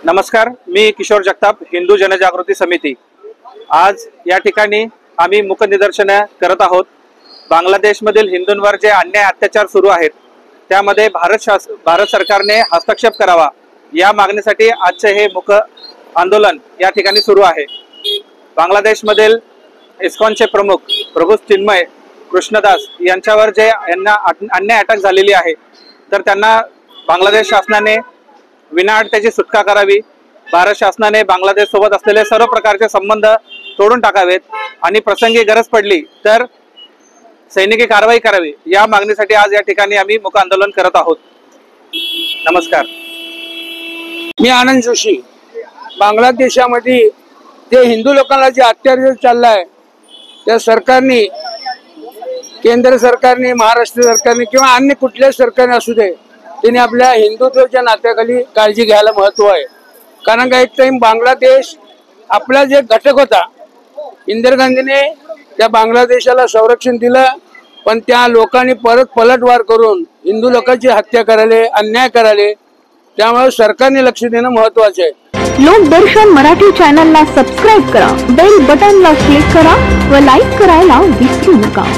नमस्कार, मी किशोर जगताप, हिंदू जनजागृती समिती। आज या ठिकाणी आम्ही मुक निदर्शन करत आहोत। बांगलादेशमधील हिंदूंवर जे अन्याय अत्याचार सुरू आहेत त्यामध्ये भारत सरकारने हस्तक्षेप करावा या मागणीसाठी आजचे हे मुक आंदोलन या ठिकाणी सुरू आहे। बांगलादेशमधील इस्कॉनचे प्रमुख प्रभू चिन्मय कृष्णदास यांच्यावर जे अन्याय अटक झालेली आहे तर त्यांना बांगलादेश शासनाने विनाअट त्याची सुटका करावी। भारत शासनाने बांगलादेश सोबत असलेले सर्व प्रकारचे संबंध तोडून टाकावेत आणि प्रसंगी गरज पडली तर सैनिकी कारवाई करावी या मागणीसाठी आज या ठिकाणी आम्ही मुक आंदोलन करत आहोत। नमस्कार, मी आनंद जोशी। बांगलादेशामध्ये जे हिंदू लोकांना जे अत्याचार चाललाय त्या सरकारने, केंद्र सरकारने, महाराष्ट्र सरकारने किंवा अन्य कुठल्याही सरकारने असू दे, त्यांनी आपल्या हिंदुत्वाच्या नात्याखाली काळजी घ्यायला महत्व आहे। कारण का एक टाइम बांगलादेश आपला जे घटक होता, इंदिरा गांधीने त्या बांगलादेशाला संरक्षण दिलं, पण त्या लोकांनी परत पलटवार करून हिंदू लोकांची हत्या करायले, अन्याय करायले। त्यामुळे सरकारने लक्ष देणं महत्वाचं आहे। लोकदर्शन मराठी चॅनलला सबस्क्राइब करा, बेल बटनला क्लिक करा व लाईक करायला विसरू नका।